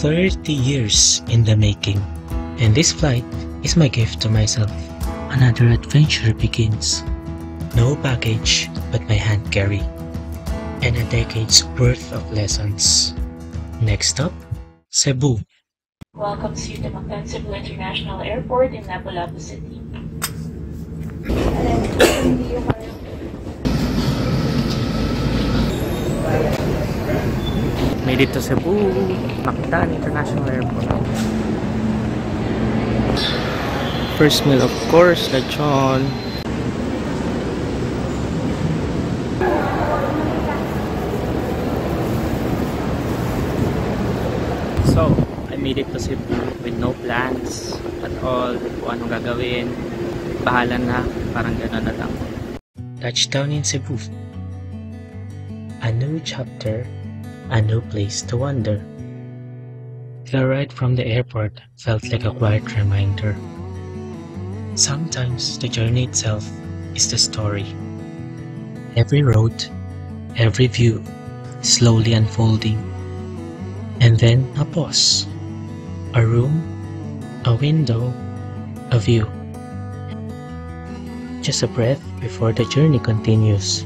30 years in the making, and this flight is my gift to myself. Another adventure begins. No baggage but my hand carry, and a decade's worth of lessons. Next stop, Cebu. Welcomes you to Mactan Cebu International Airport in Lapu-Lapu City. Made it to Cebu, Mactan International Airport. First meal, of course, lechon. So, I made it to Cebu with no plans at all. Kung anong gagawin, bahala na, parang gano'n na lang. Touchdown in Cebu. A new chapter, a new place to wander. The ride from the airport felt like a quiet reminder. Sometimes the journey itself is the story. Every road, every view, slowly unfolding. And then a pause. A room, a window, a view. Just a breath before the journey continues.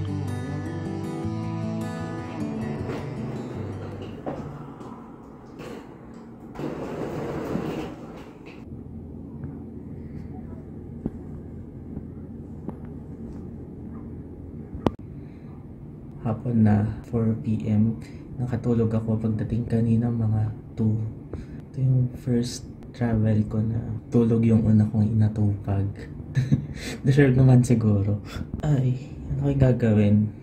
Hapon na, 4 PM. Nakatulog ako pagdating kanina mga 2. Ito yung first travel ko na tulog yung una kong inatupag. Deserve naman siguro. Ay, ano kayo gagawin?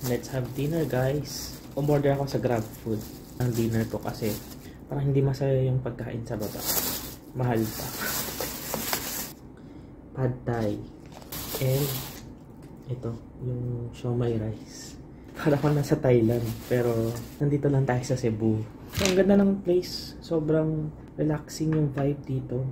Let's have dinner, guys. Umorder ako sa GrabFood ang dinner ko kasi parang hindi masaya yung pagkain sa baba. Mahal pa. Pad Thai. And ito, yung siomai rice. Para ko nasa Thailand, pero nandito lang tayo sa Cebu. So, ang ganda ng place. Sobrang relaxing yung vibe dito.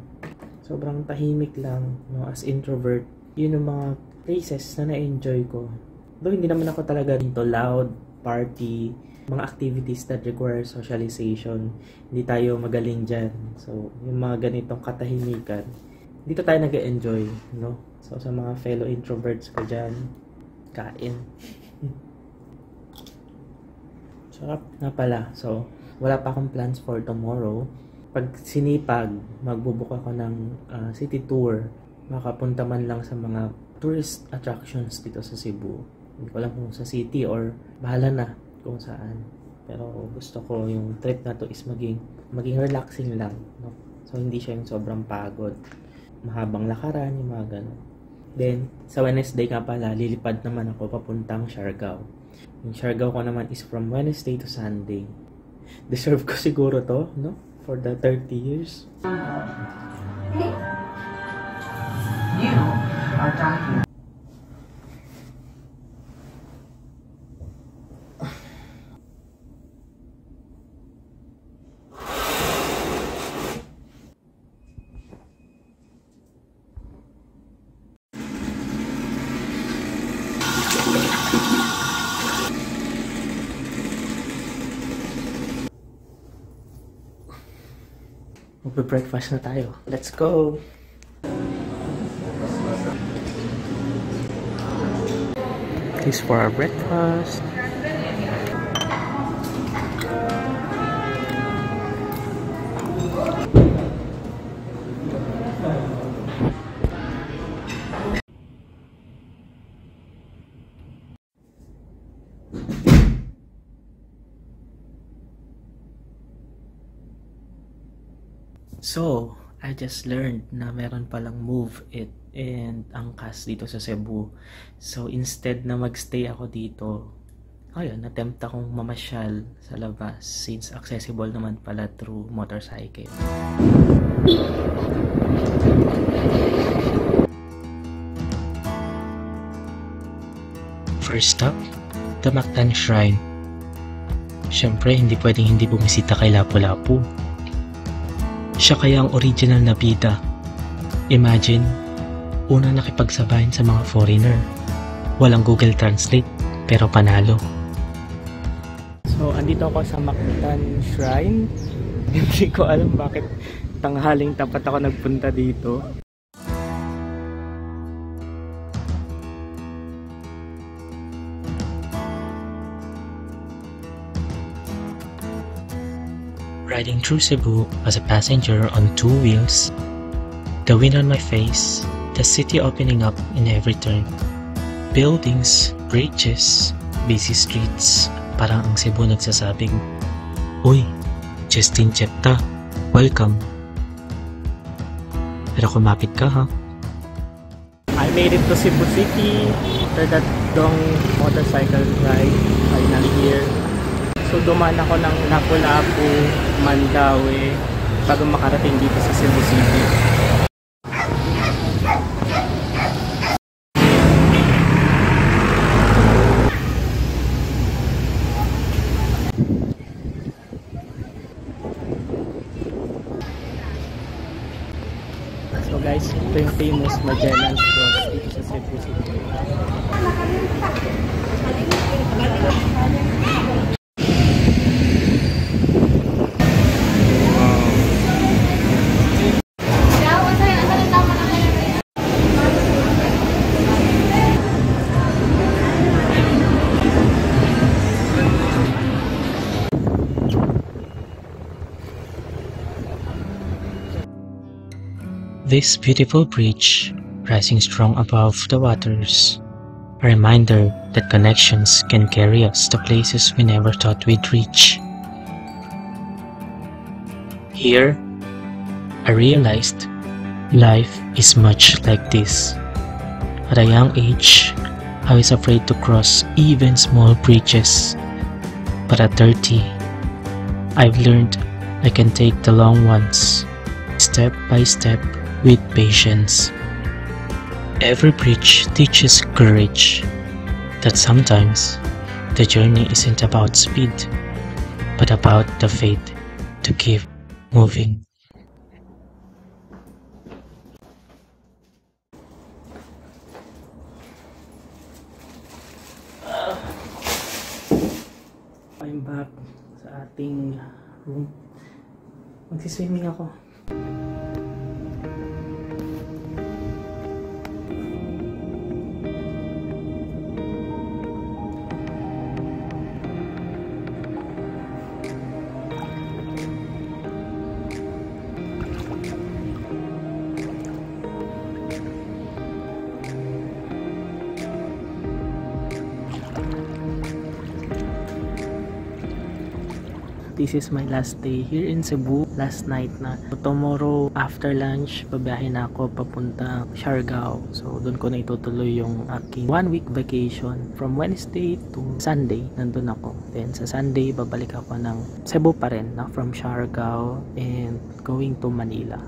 Sobrang tahimik lang, no? As introvert. Yun yung mga places na na-enjoy ko. Though hindi naman ako talaga dito loud, party, mga activities that require socialization. Hindi tayo magaling dyan. So, yung mga ganitong katahimikan, dito tayo nag-enjoy, no? So, sa mga fellow introverts ko dyan, kain. Sarap na pala. So, wala pa akong plans for tomorrow. Pag sinipag, magbubook ako ng city tour. Makapunta man lang sa mga tourist attractions dito sa Cebu. Hindi ko alam kung sa city or bahala na kung saan. Pero gusto ko yung trip na to is maging relaxing lang, no? So hindi siya yung sobrang pagod. Mahabang lakaran, yung mga ganun. Then, sa Wednesday nga pala, lilipad naman ako papuntang Siargao. Yung Siargao ko naman is from Wednesday to Sunday. Deserve ko siguro to, no? For the 30 years. You are talking. Magbe-breakfast na tayo. Let's go! This for our breakfast. So, I just learned na meron palang Move It and Angkas dito sa Cebu. So, instead na magstay ako dito, ayun, attempt akong mamasyal sa labas since accessible naman pala through motorcycle. First stop, the Mactan Shrine. Siyempre, hindi pwedeng hindi bumisita kay Lapu-Lapu. Siya kaya ang original na bida. Imagine, unang nakipagsabayan sa mga foreigner. Walang Google Translate, pero panalo. So, andito ako sa Mactan Shrine. Hindi ko alam bakit tanghaling tapat ako nagpunta dito. Riding through Cebu as a passenger on 2 wheels, the wind on my face, the city opening up in every turn. Buildings, bridges, busy streets, parang ang Cebu nagsasabing, "Uy, Justin Chepta, welcome." Pero kumapit ka ha. I made it to Cebu City after that long motorcycle ride. Finally here. So dumaan ako ng Lapu-Lapu, Mandaue bago makarating dito sa Cebu City. So guys, ito yung famous Magellan's Cross dito sa Cebu City. This beautiful bridge, rising strong above the waters, a reminder that connections can carry us to places we never thought we'd reach. Here, I realized life is much like this. At a young age, I was afraid to cross even small bridges. But at 30, I've learned I can take the long ones, step by step, with patience. Every bridge teaches courage, that sometimes the journey isn't about speed, but about the faith to keep moving. I'm back sa ating room. Magsiswimming ako. This is my last day here in Cebu. Last night na. So, tomorrow after lunch, babiyahe na ako papunta Siargao. So doon ko na itutuloy yung aking 1-week vacation. From Wednesday to Sunday, nandun ako. Then sa Sunday, babalik ako ng Cebu pa rin, na from Siargao and going to Manila.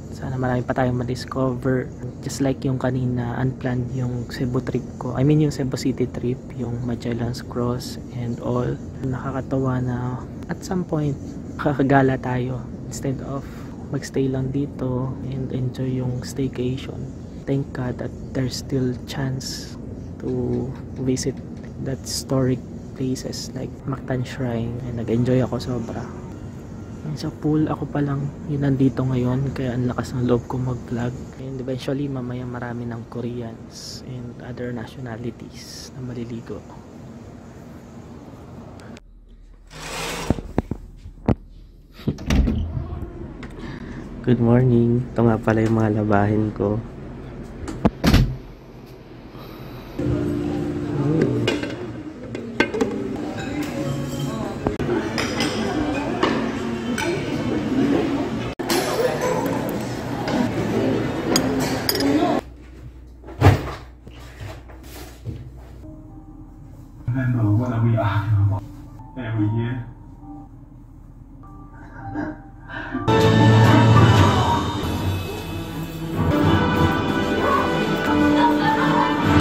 Sana marami pa tayong ma-discover. Just like yung kanina, unplanned yung Cebu trip ko. I mean yung Cebu City trip, yung Magellan's Cross and all. Nakakatawa na at some point, kakagala tayo instead of magstay lang dito and enjoy yung staycation. Thank God that there's still chance to visit that historic places like Mactan Shrine, and nag-enjoy ako sobra. Sa pool ako pa lang yun nandito ngayon, kaya ang lakas ng loob ko mag-vlog, and eventually mamaya marami ng Koreans and other nationalities na maliligo. Good morning. Ito nga pala yung mga labahin ko. remember what are we arguing about every year?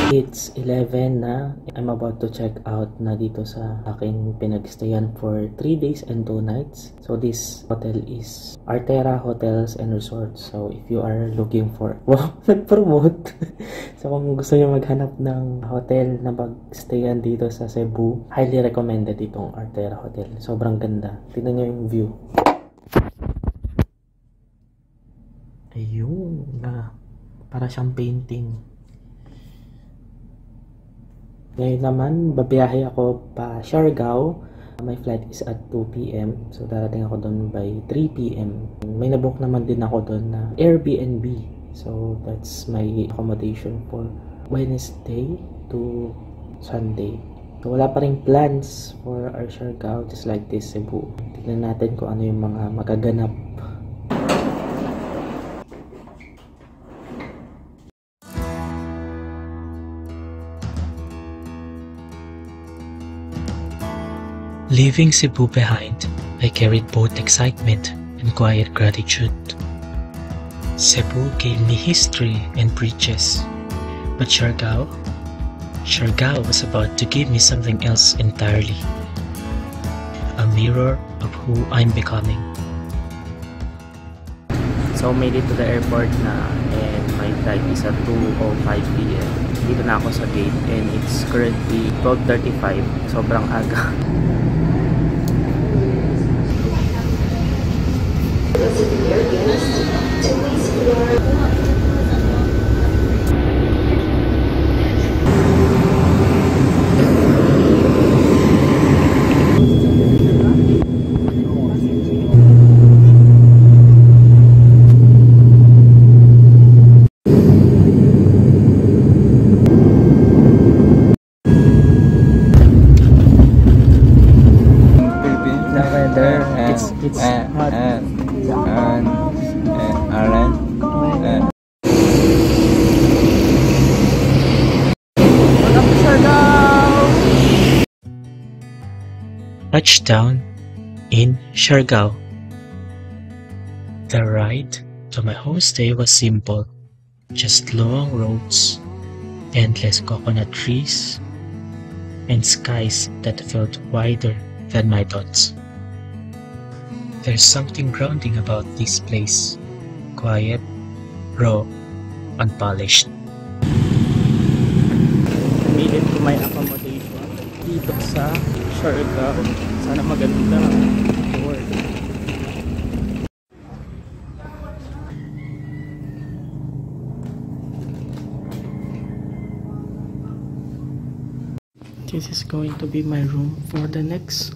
It's 11 na. I'm about to check out na dito sa aking pinagstayan for 3 days and 2 nights. So this hotel is Artera Hotels and Resorts. So if you are looking for... Wow, nag-promote! So kung gusto nyo maghanap ng hotel na magstayan dito sa Cebu, highly recommended itong Artera Hotel. Sobrang ganda. Tingnan nyo yung view. Ayun na. Para siyang painting. Ngayon naman, babiyahe ako pa Siargao. My flight is at 2 p.m. So, darating ako doon by 3 p.m. May nabook naman din ako doon na Airbnb. So, that's my accommodation for Wednesday to Sunday. So, wala pa rin plans for our Siargao, just like this Cebu. Tignan natin kung ano yung mga magaganap. Leaving Cebu behind, I carried both excitement and quiet gratitude. Cebu gave me history and bridges, but Siargao was about to give me something else entirely. A mirror of who I'm becoming. So, made it to the airport na and my flight is at 2:05 p.m. Dito na ako sa gate and it's currently 12:35. Sobrang aga. It's hot. Touchdown in Siargao. The ride to my homestay was simple, just long roads, endless coconut trees, and skies that felt wider than my thoughts. There's something grounding about this place, quiet, raw, unpolished. Made it to my accommodation dito sa Siargao. Sana maganda work. This is going to be my room for the next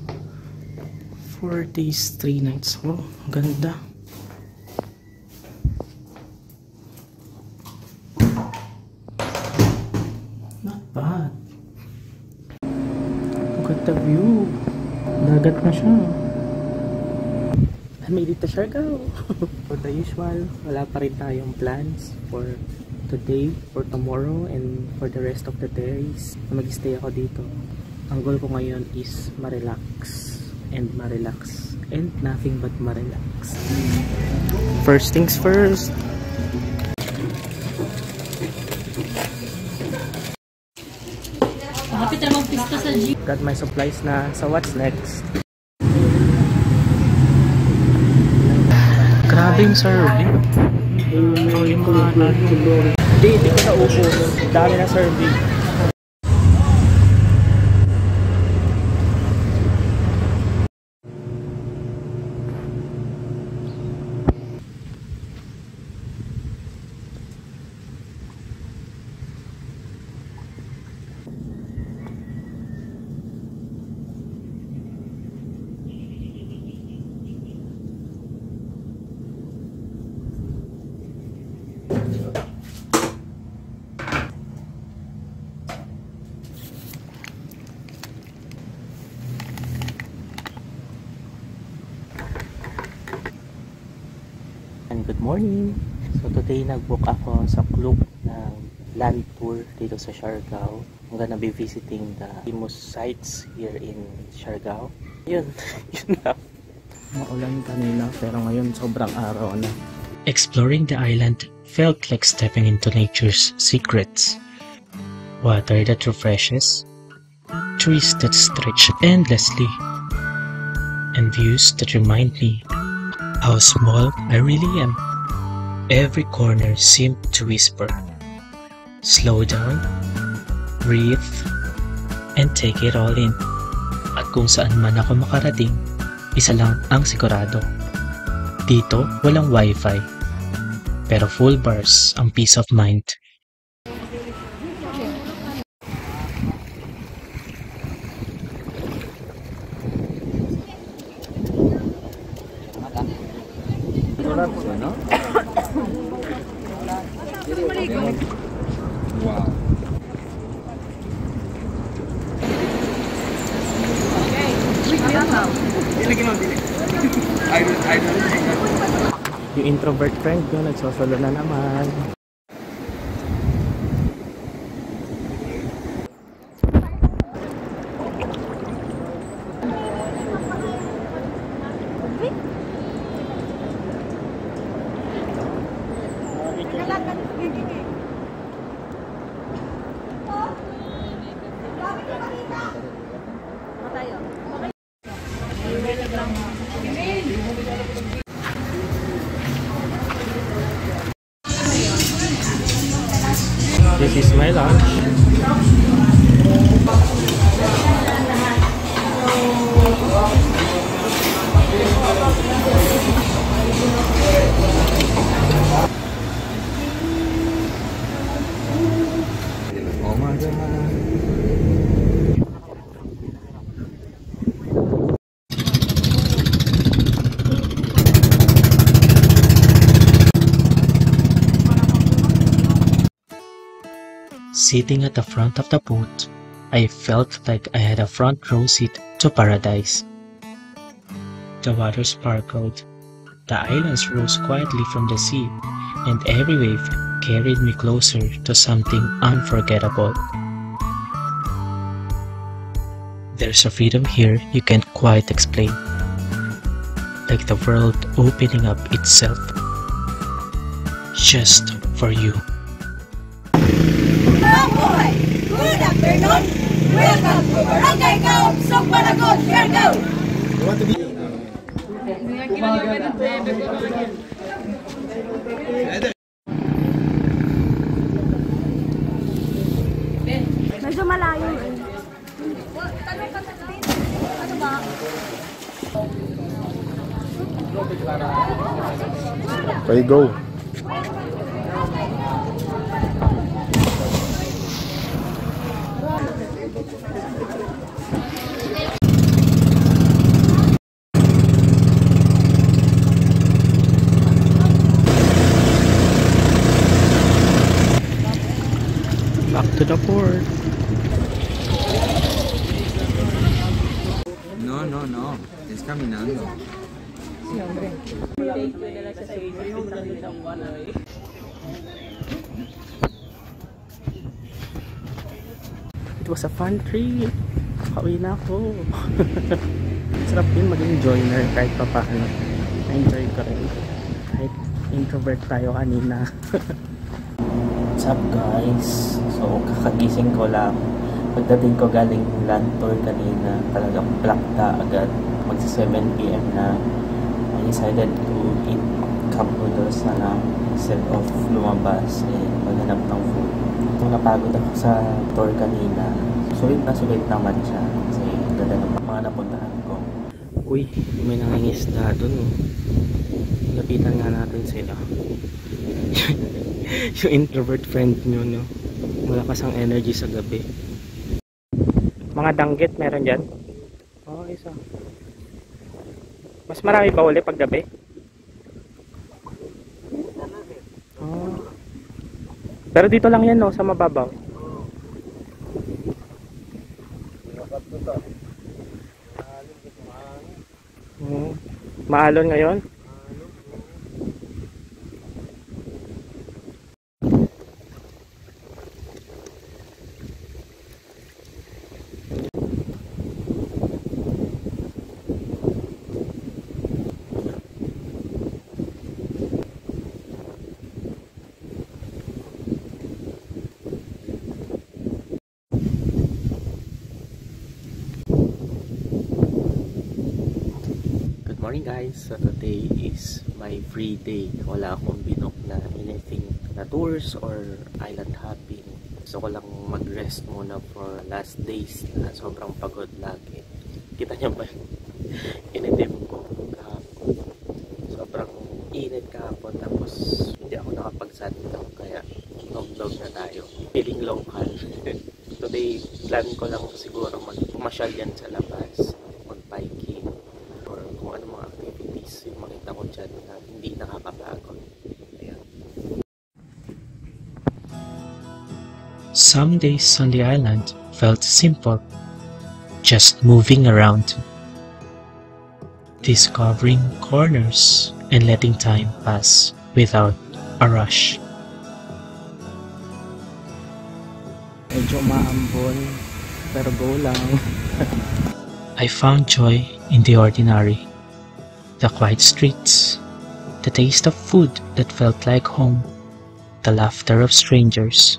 4 days, 3 nights. Oh, ganda. Not bad. Look at the view. Dagat na siya. I made it to Siargao. For the usual, wala pa rin tayong plans for today, for tomorrow, and for the rest of the days na mag-stay ako dito. Ang goal ko ngayon is ma-relax and ma-relax and nothing but ma-relax. First things first. Got my supplies na sa what's next. Grabe yung serving. Yung mga hindi ko na upo. Dami na serving. And good morning. So today nag-book ako sa Klook ng land tour dito sa Siargao. I'm gonna be visiting the famous sites here in Siargao. Yun, yun lang. Maulan kanina pero ngayon sobrang araw na. Exploring the island felt like stepping into nature's secrets. Water that refreshes, trees that stretch endlessly, and views that remind me how small I really am. Every corner seemed to whisper, slow down, breathe, and take it all in. At kung saan man ako makarating, isa lang ang sigurado. Dito, walang wifi, pero full bars ang peace of mind. Yung introvert friend ko nagsosolo na naman. This is my lunch. Oh my God. Sitting at the front of the boat, I felt like I had a front row seat to paradise. The water sparkled, the islands rose quietly from the sea, and every wave carried me closer to something unforgettable. There's a freedom here you can't quite explain, like the world opening up itself, just for you. Good afternoon! Welcome to Barangay Kaop, Sokmaragon, Siargao! Medyo malayo eh. Ano ba? Okay, go. Back to the port. No. Es caminando. It was a fun trip. Pauwi na ako. Sarap din maging joiner kahit pa paano. Na-enjoy ko rin. Kahit introvert tayo kanina. What's up guys? So kakagising ko lang. Pagdating ko galing land tour kanina, talagang plakta agad. Magsa 7 PM na. I decided to eat cup noodles na lang instead of lumabas and maghanap ng food. Kung napagod ako sa tour kanina, sulit naman siya kasi ganda ng mga napuntahan ko. Uy, may nangingisda dun oh. Lapitan nga natin sila. Yung introvert friend nyo, no? Malakas ang energy sa gabi. Mga danggit meron dyan? Oo, isa. Mas marami ba uli pag gabi? Oh. Pero dito lang yan, no? Sa mababaw. Maalon ngayon? morning guys! So today is my free day. Wala akong binook na anything na tours or island hopping. Gusto ko lang mag-rest muna for last days na sobrang pagod lagi. Kita niyo ba? Initim ko kahapon. Sobrang init kahapon tapos hindi ako nakapag-sundown kaya vlog na tayo. Feeling local. Today plan ko lang siguro magmasyal yan sa labas. Mag-biking. Kung ano mga activities yung makita ko dyan na hindi nakakapagod. Ayan. Some days on the island felt simple, just moving around, discovering corners and letting time pass without a rush. Medyo maambon, pero go lang. I found joy in the ordinary. The quiet streets, the taste of food that felt like home, the laughter of strangers,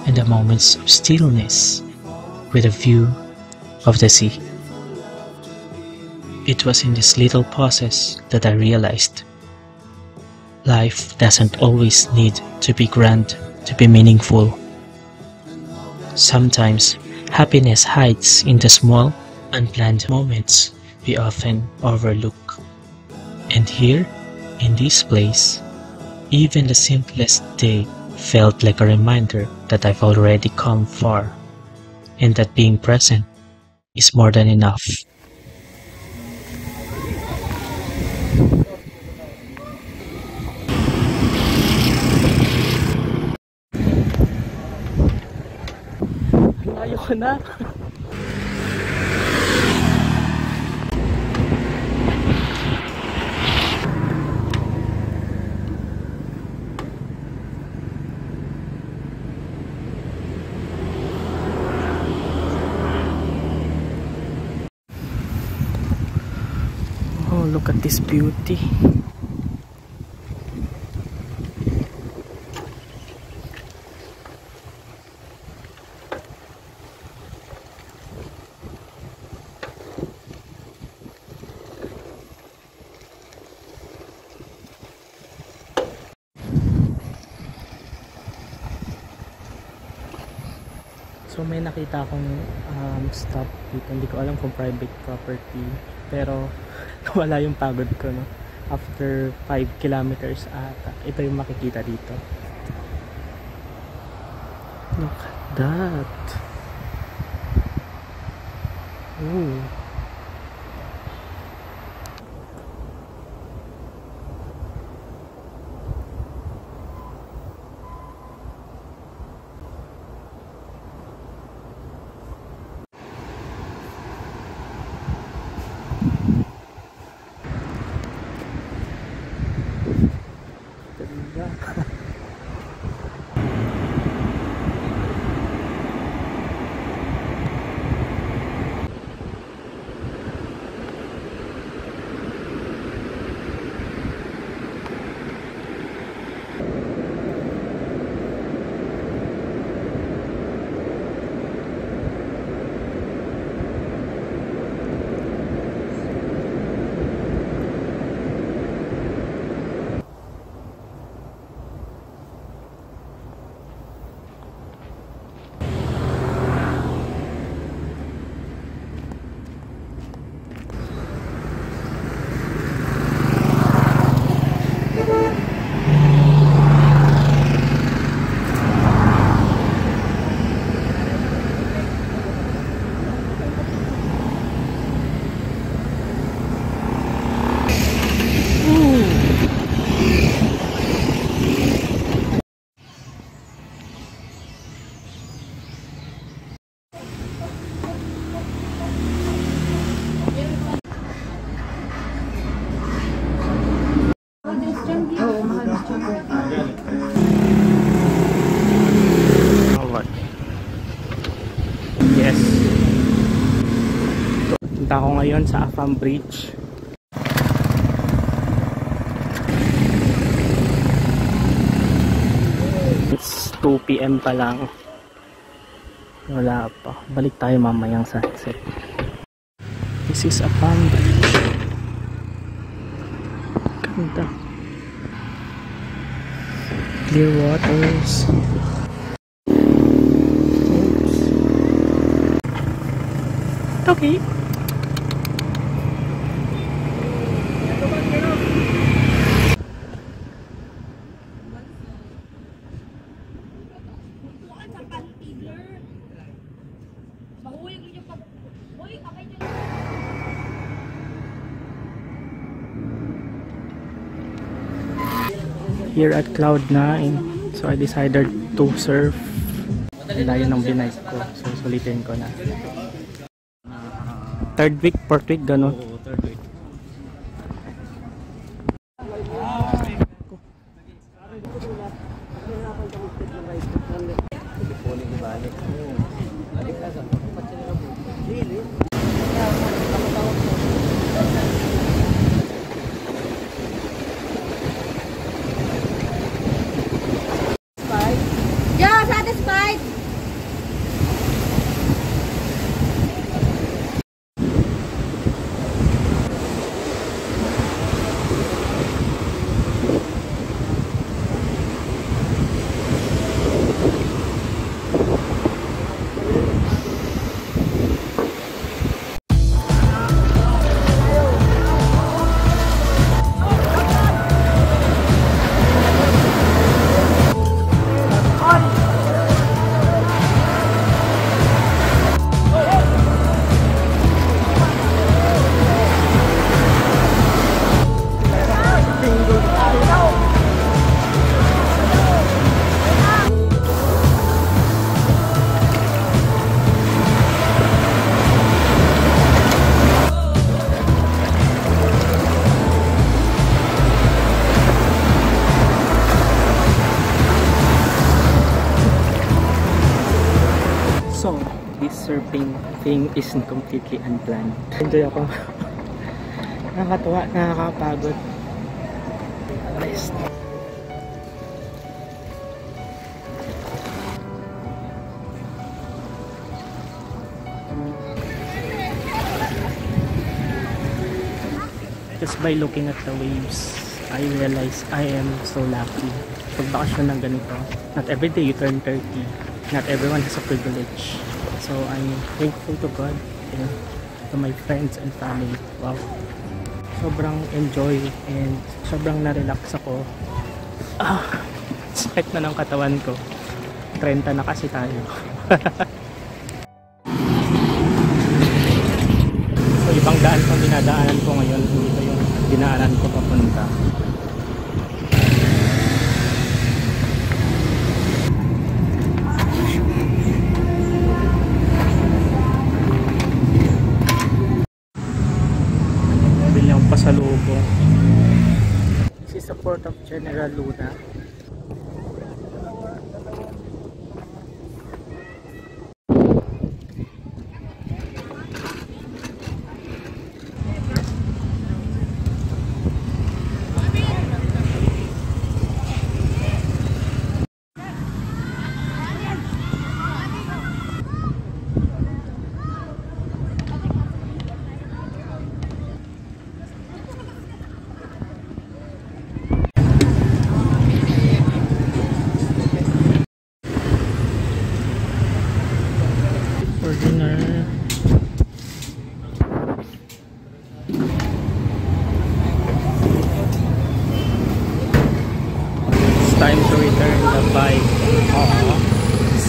and the moments of stillness with a view of the sea. It was in these little pauses that I realized life doesn't always need to be grand to be meaningful. Sometimes happiness hides in the small, unplanned moments we often overlook. And here, in this place, even the simplest day felt like a reminder that I've already come far, and that being present is more than enough. Layo ko na. Oh, look at this beauty. So may nakita akong stop dito. Hindi ko alam kung private property, pero wala yung pagod ko, no? After 5 kilometers ata, ito yung makikita dito. Look at that. Ooh. Yes. Punta ako ngayon sa Afam Bridge. It's 2 PM pa lang. Wala pa. Balik tayo mamayang sunset. This is Afam Bridge. punta? Clear waters. Okay. Here at Cloud9, so I decided to surf. Layo ng binike ko, so sulitin ko na. Third week, fourth week, gano'n. Third week. Yeah, satisfied. So, this surfing thing is completely unplanned. Enjoy ako. Nakakatuwa, nakakapagod. Rest. Just by looking at the waves, I realize I am so lucky. Pagbakasyon ng ganito, not every day you turn 30. Not everyone has a privilege. So I'm thankful to God, you know, to my friends and family. Wow. Sobrang enjoy and sobrang na-relax ako. Sakit na ng katawan ko. 30 na kasi tayo. So ibang daan pang dinadaanan ko ngayon. Hindi ko yung dinaanan ko papunta. Pasalubong. This is the port of General Luna. For dinner. It's time to return the bike.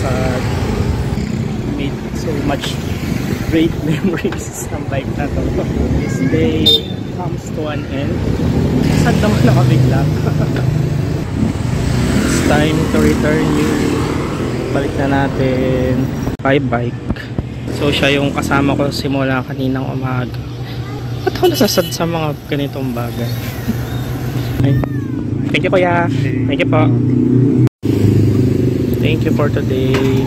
Sad. Made so much great memories ng bike na to. This day comes to an end. Sad naman nakabigla. It's time to return you. Balik na natin. Bike. So siya yung kasama ko simula kaninang umaga. Ba't ako nasasad sa mga ganitong bagay? Thank you kuya. Thank you po. Thank you for today.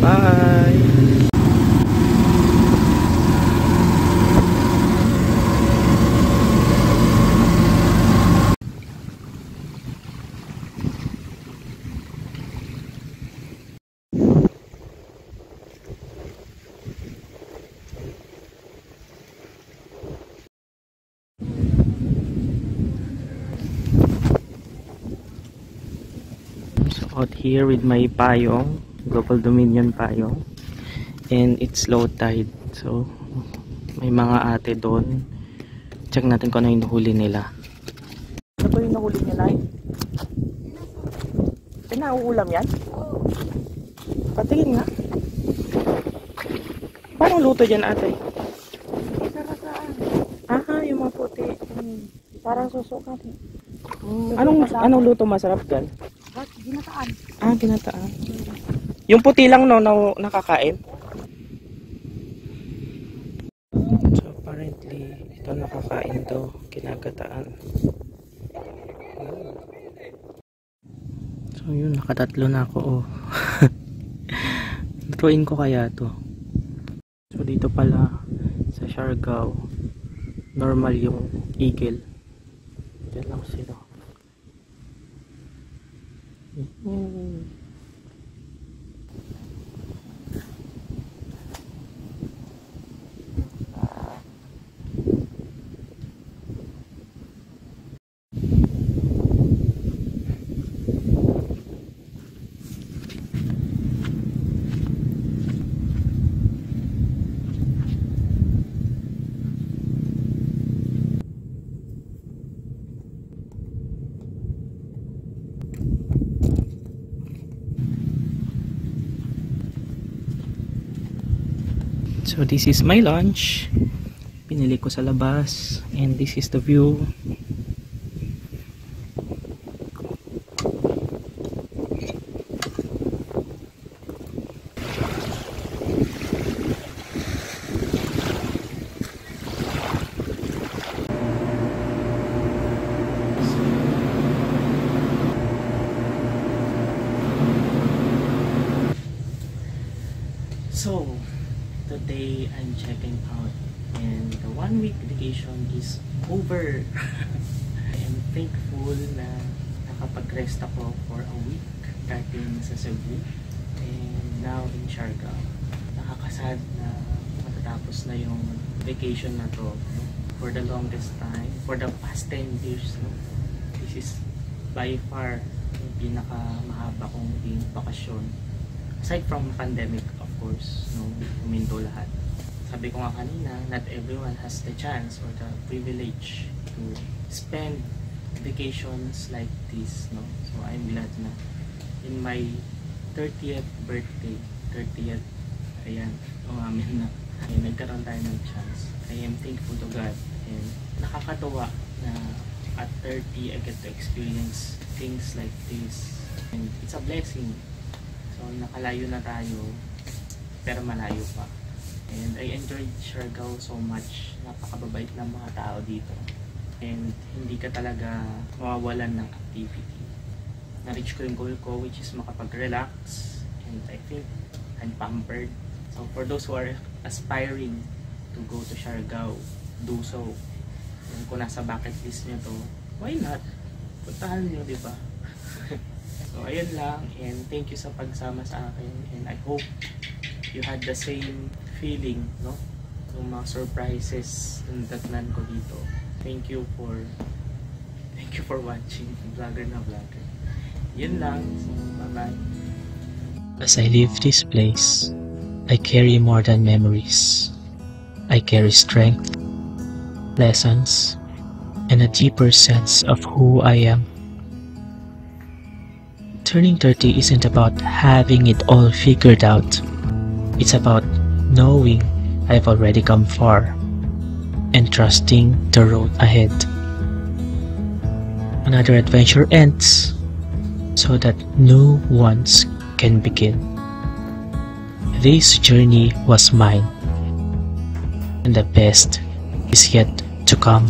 Bye. out here with my payong, Global Dominion payong, and it's low tide, so may mga ate doon. Check natin kung ano yung nahuli nila. Ano ba yung nahuli nila? Nauulam yan? Patingin nga. Parang luto dyan ate. Aha, yung mga puti. Parang susukat. Anong luto masarap gan? Ginataan. Ginataan. Yung puti lang no, nakakain? So apparently, ito nakakain to, kinagataan. So yun, nakatatlo na ako. Lutuin ko kaya to. So dito pala sa Siargao, normal yung eagle. Diyan lang sila. So this is my lunch. Pinili ko sa labas, and this is the view. So today I'm checking out, and the 1 week vacation is over. I am thankful na nakapag-rest ako for a week starting sa Cebu and now in Siargao. Nakakasad na matatapos na yung vacation na to, no? For the longest time, for the past 10 years, no? This is by far yung pinakamahaba kong bakasyon. Aside from pandemic, of course, no, huminto lahat. Sabi ko nga kanina, not everyone has the chance or the privilege to spend vacations like this, no. So I'm glad na in my 30th birthday, ayan, umamin na, ay nagkaroon tayo ng chance. I am thankful to God, and nakakatuwa na at 30 I get to experience things like this, and it's a blessing. So nakalayo na tayo, pero malayo pa. And I enjoyed Siargao so much. Napakababait ng mga tao dito. And hindi ka talaga mawawalan ng activity. Na-reach ko yung goal ko, which is makapag-relax. And I think I'm pampered. So for those who are aspiring to go to Siargao, do so. And kung nasa bucket list nyo to, why not? Puntahan nyo, di ba? So ayun lang, and thank you sa pagsama sa akin, and I hope you had the same feeling, no? Yung mga surprises na datnan ko dito. Thank you for watching Vlogger na Vlogger. Yun lang, so bye-bye. As I leave this place, I carry more than memories. I carry strength, lessons, and a deeper sense of who I am. Turning 30 isn't about having it all figured out. It's about knowing I've already come far and trusting the road ahead. Another adventure ends so that new ones can begin. This journey was mine, and the best is yet to come.